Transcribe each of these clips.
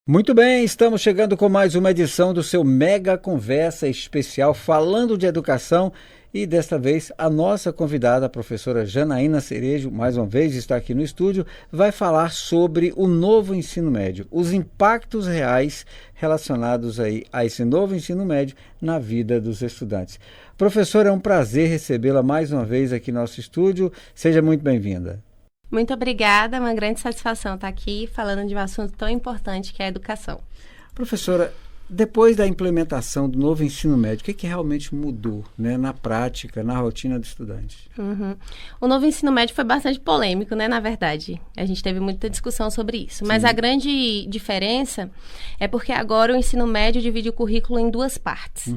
Muito bem, estamos chegando com mais uma edição do seu Mega Conversa Especial falando de educação e desta vez a nossa convidada, a professora Janaína Cerejo, mais uma vez está aqui no estúdio, vai falar sobre o novo ensino médio, os impactos reais relacionados aí a esse novo ensino médio na vida dos estudantes. Professora, é um prazer recebê-la mais uma vez aqui no nosso estúdio, seja muito bem-vinda. Muito obrigada, é uma grande satisfação estar aqui falando de um assunto tão importante que é a educação. Professora, depois da implementação do novo ensino médio, o que realmente mudou, né, na prática, na rotina do estudante? O novo ensino médio foi bastante polêmico, né, na verdade. A gente teve muita discussão sobre isso. Mas a grande diferença é porque agora o ensino médio divide o currículo em duas partes.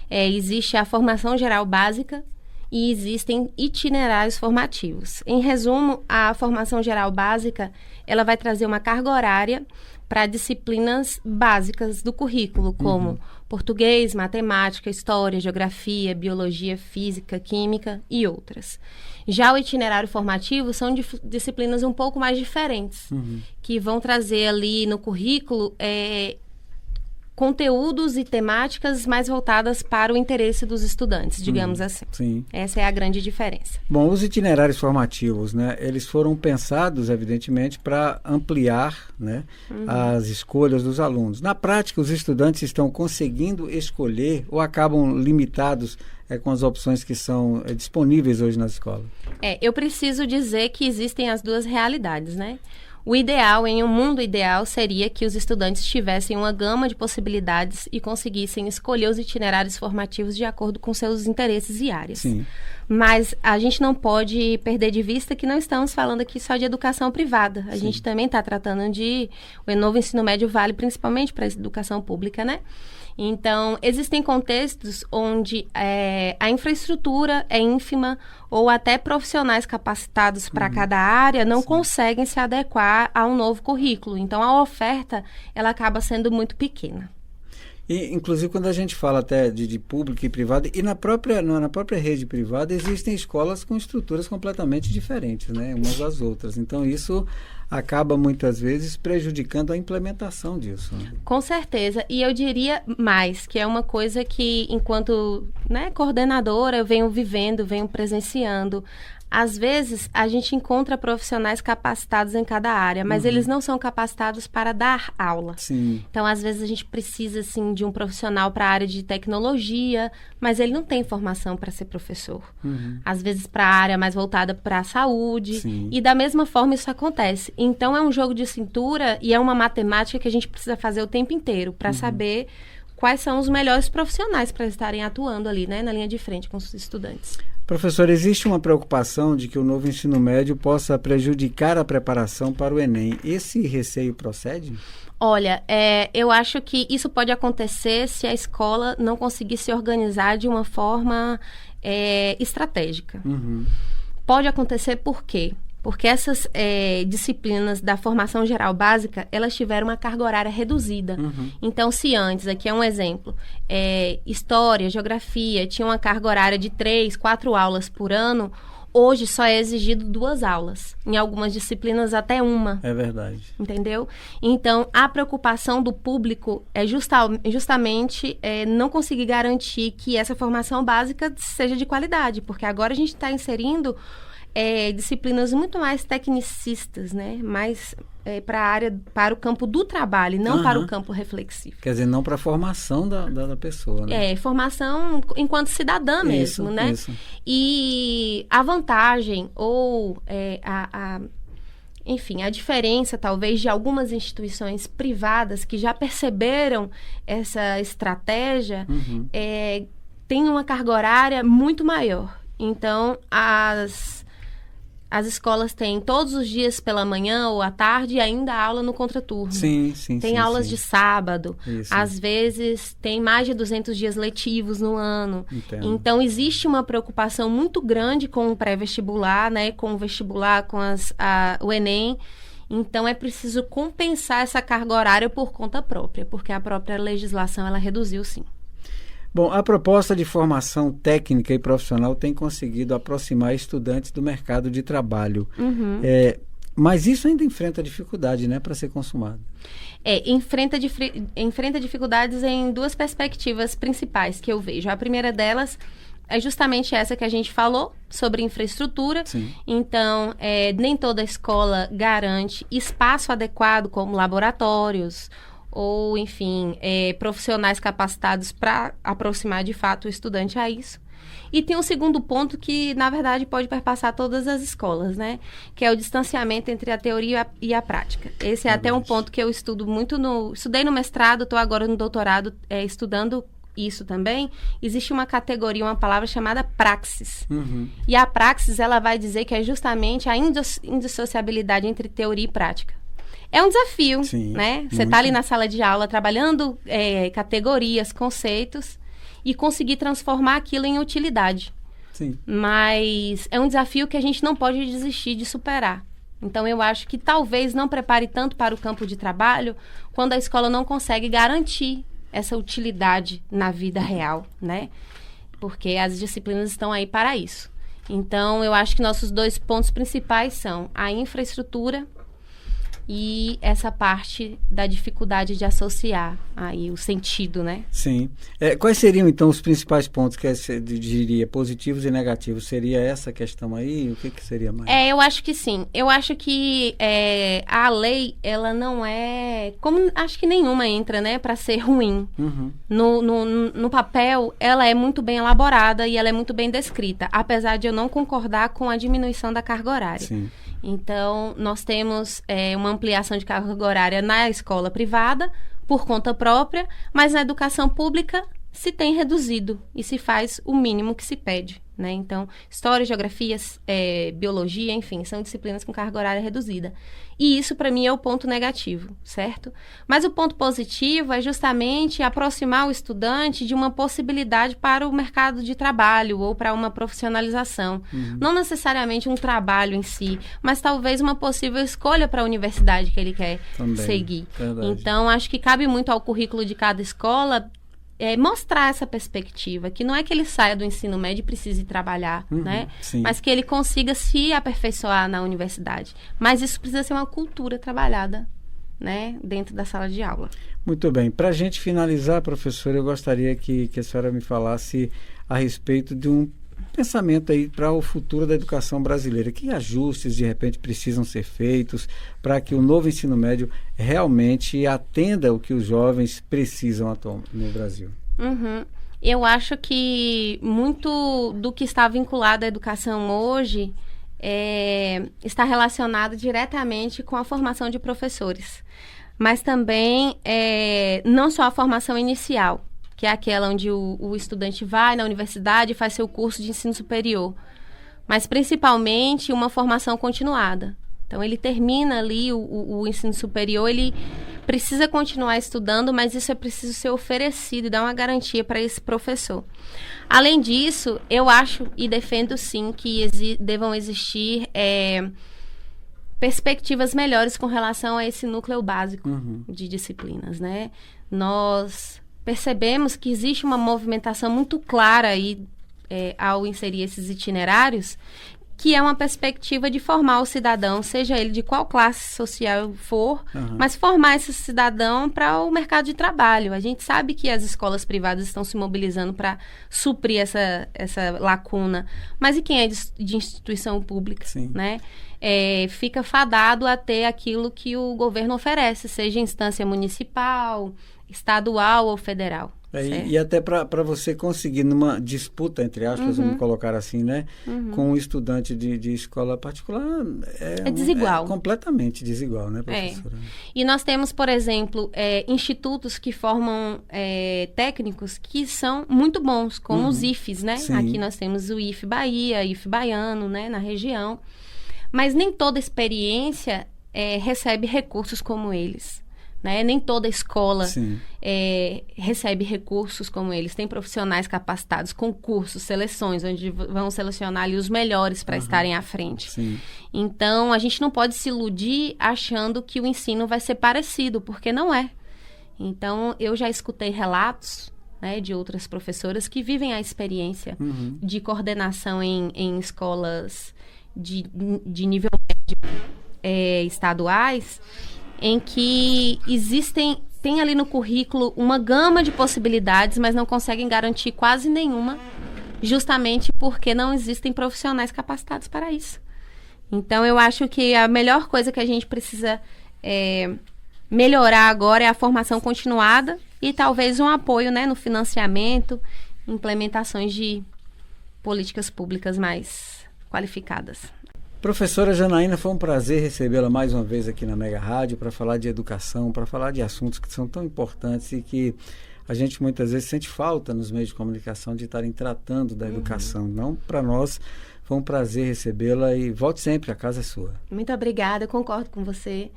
Existe a formação geral básica, e existem itinerários formativos. Em resumo, a formação geral básica, ela vai trazer uma carga horária para disciplinas básicas do currículo, como português, matemática, história, geografia, biologia, física, química e outras. Já o itinerário formativo são disciplinas um pouco mais diferentes, que vão trazer ali no currículo conteúdos e temáticas mais voltadas para o interesse dos estudantes, digamos assim. Sim. Essa é a grande diferença. Bom, os itinerários formativos, né, eles foram pensados, evidentemente, para ampliar, né, as escolhas dos alunos. Na prática, os estudantes estão conseguindo escolher ou acabam limitados com as opções que são disponíveis hoje nas escolas? Eu preciso dizer que existem as duas realidades, né? O ideal, em um mundo ideal, seria que os estudantes tivessem uma gama de possibilidades e conseguissem escolher os itinerários formativos de acordo com seus interesses e áreas. Sim. Mas a gente não pode perder de vista que não estamos falando aqui só de educação privada. A gente também está tratando de... O novo ensino médio vale principalmente para a educação pública, né? Então, existem contextos onde a infraestrutura é ínfima ou até profissionais capacitados para cada área não conseguem se adequar a um novo currículo. Então, a oferta, ela acaba sendo muito pequena. E, inclusive, quando a gente fala até de público e privado, e na própria rede privada existem escolas com estruturas completamente diferentes, né, umas das outras. Então, isso acaba muitas vezes prejudicando a implementação disso, né? Com certeza. E eu diria mais, que é uma coisa que, enquanto, né, coordenadora, eu venho vivendo, venho presenciando. Às vezes, a gente encontra profissionais capacitados em cada área, mas eles não são capacitados para dar aula. Sim. Então, às vezes, a gente precisa, assim, de um profissional para a área de tecnologia, mas ele não tem formação para ser professor. Às vezes, para a área mais voltada para a saúde. Sim. E, da mesma forma, isso acontece. Então, é um jogo de cintura e é uma matemática que a gente precisa fazer o tempo inteiro para saber quais são os melhores profissionais para estarem atuando ali, né, na linha de frente com os estudantes. Professor, existe uma preocupação de que o novo ensino médio possa prejudicar a preparação para o Enem. Esse receio procede? Olha, eu acho que isso pode acontecer se a escola não conseguir se organizar de uma forma estratégica. Pode acontecer por quê? Porque essas disciplinas da formação geral básica, elas tiveram uma carga horária reduzida. Então, se antes, aqui é um exemplo, história, geografia, tinha uma carga horária de 3, 4 aulas por ano, hoje só é exigido 2 aulas. Em algumas disciplinas, até 1. É verdade. Entendeu? Então, a preocupação do público é justamente não conseguir garantir que essa formação básica seja de qualidade, porque agora a gente está inserindo disciplinas muito mais tecnicistas, né? Mais para o campo do trabalho, não para o campo reflexivo. Quer dizer, não para a formação da pessoa, né? Formação enquanto cidadã mesmo, né? Isso. E a vantagem ou enfim, a diferença talvez de algumas instituições privadas que já perceberam essa estratégia tem uma carga horária muito maior. Então, as escolas têm todos os dias pela manhã ou à tarde e ainda aula no contraturno. Sim. Tem aulas de sábado. Isso. Às vezes, tem mais de 200 dias letivos no ano. Entendo. Então, existe uma preocupação muito grande com o pré-vestibular, né? Com o vestibular, com o Enem. Então, é preciso compensar essa carga horária por conta própria, porque a própria legislação, ela reduziu, sim. Bom, a proposta de formação técnica e profissional tem conseguido aproximar estudantes do mercado de trabalho. Mas isso ainda enfrenta dificuldade, né, para ser consumado. Enfrenta dificuldades em duas perspectivas principais que eu vejo. A primeira delas é justamente essa que a gente falou, sobre infraestrutura. Sim. Então, nem toda escola garante espaço adequado, como laboratórios, ou, enfim, profissionais capacitados para aproximar, de fato, o estudante a isso. E tem um segundo ponto que, na verdade, pode perpassar todas as escolas, né? Que é o distanciamento entre a teoria e a prática. Esse é até um ponto que eu estudo muito estudei no mestrado, estou agora no doutorado estudando isso também. Existe uma categoria, uma palavra chamada praxis. Uhum. E a praxis, ela vai dizer que é justamente a indissociabilidade entre teoria e prática. É um desafio, Sim, né? Você muito. está ali na sala de aula trabalhando categorias, conceitos, e conseguir transformar aquilo em utilidade. Sim. Mas é um desafio que a gente não pode desistir de superar. Então, eu acho que talvez não prepare tanto para o campo de trabalho quando a escola não consegue garantir essa utilidade na vida real, né? Porque as disciplinas estão aí para isso. Então, eu acho que nossos dois pontos principais são a infraestrutura e essa parte da dificuldade de associar aí o sentido, né? Sim. Quais seriam, então, os principais pontos que você diria positivos e negativos? Seria essa questão aí? O que seria mais? Eu acho que sim. Eu acho que a lei, ela não é... Como acho que nenhuma entra, né? Para ser ruim. Uhum. No papel, ela é muito bem elaborada e ela é muito bem descrita. Apesar de eu não concordar com a diminuição da carga horária. Sim. Então, nós temos uma ampliação de carga horária na escola privada, por conta própria, mas na educação pública se tem reduzido e se faz o mínimo que se pede, né? Então, história, geografia, biologia, enfim, são disciplinas com carga horária reduzida. E isso, para mim, é o ponto negativo, certo? Mas o ponto positivo é justamente aproximar o estudante de uma possibilidade para o mercado de trabalho ou para uma profissionalização. Uhum. Não necessariamente um trabalho em si, mas talvez uma possível escolha para a universidade que ele quer seguir. Verdade. Então, acho que cabe muito ao currículo de cada escola mostrar essa perspectiva, que não é que ele saia do ensino médio e precise trabalhar, né? Sim. Mas que ele consiga se aperfeiçoar na universidade. Mas isso precisa ser uma cultura trabalhada, né, dentro da sala de aula. Muito bem. Para a gente finalizar, professora, eu gostaria que a senhora me falasse a respeito de um pensamento aí para o futuro da educação brasileira. Que ajustes, de repente, precisam ser feitos para que o novo ensino médio realmente atenda o que os jovens precisam no Brasil? Uhum. Eu acho que muito do que está vinculado à educação hoje está relacionado diretamente com a formação de professores. Mas também não só a formação inicial, que é aquela onde o estudante vai na universidade e faz seu curso de ensino superior, mas principalmente uma formação continuada. Então, ele termina ali o ensino superior, ele precisa continuar estudando, mas isso é preciso ser oferecido e dar uma garantia para esse professor. Além disso, eu acho e defendo, sim, que devam existir perspectivas melhores com relação a esse núcleo básico de disciplinas, né? Nós percebemos que existe uma movimentação muito clara aí, ao inserir esses itinerários, que é uma perspectiva de formar o cidadão, seja ele de qual classe social for, mas formar esse cidadão para o mercado de trabalho. A gente sabe que as escolas privadas estão se mobilizando para suprir essa lacuna, mas e quem é de instituição pública, né? Fica fadado a ter aquilo que o governo oferece, seja instância municipal, estadual ou federal. E até para você conseguir numa disputa, entre aspas, vamos colocar assim, né? Com um estudante de escola particular, é desigual. É completamente desigual, né, professora? E nós temos, por exemplo, institutos que formam técnicos que são muito bons, como os IFES, né? Sim. Aqui nós temos o IFE Bahia, IFE Baiano, né? Na região. Mas nem toda experiência recebe recursos como eles. Né? Nem toda escola recebe recursos como eles. Tem profissionais capacitados, concursos, seleções, onde vão selecionar ali os melhores para estarem à frente. Sim. Então, a gente não pode se iludir achando que o ensino vai ser parecido, porque não é. Então, eu já escutei relatos, né, de outras professoras que vivem a experiência de coordenação em escolas de nível médio, estaduais, em que tem ali no currículo uma gama de possibilidades, mas não conseguem garantir quase nenhuma, justamente porque não existem profissionais capacitados para isso. Então, eu acho que a melhor coisa que a gente precisa melhorar agora é a formação continuada e talvez um apoio, né, no financiamento, implementações de políticas públicas mais qualificadas. Professora Janaína, foi um prazer recebê-la mais uma vez aqui na Mega Rádio para falar de educação, para falar de assuntos que são tão importantes e que a gente muitas vezes sente falta nos meios de comunicação de estarem tratando da educação. Não, para nós foi um prazer recebê-la e volte sempre, a casa é sua. Muito obrigada, eu concordo com você.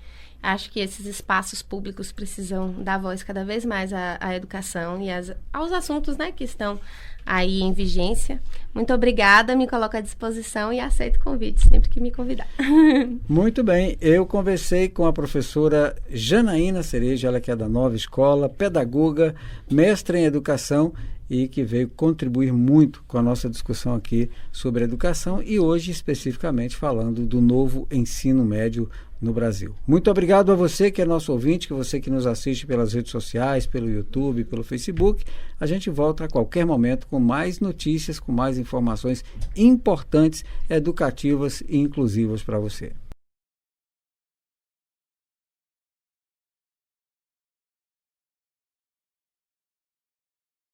Acho que esses espaços públicos precisam dar voz cada vez mais à educação e aos assuntos, né, que estão aí em vigência. Muito obrigada, me coloco à disposição e aceito o convite sempre que me convidar. Muito bem, eu conversei com a professora Janaína Cerejo, ela que é da Nova Escola, pedagoga, mestra em educação e que veio contribuir muito com a nossa discussão aqui sobre educação e hoje especificamente falando do novo ensino médio no Brasil. Muito obrigado a você que é nosso ouvinte, que você que nos assiste pelas redes sociais, pelo YouTube, pelo Facebook. A gente volta a qualquer momento com mais notícias, com mais informações importantes, educativas e inclusivas para você.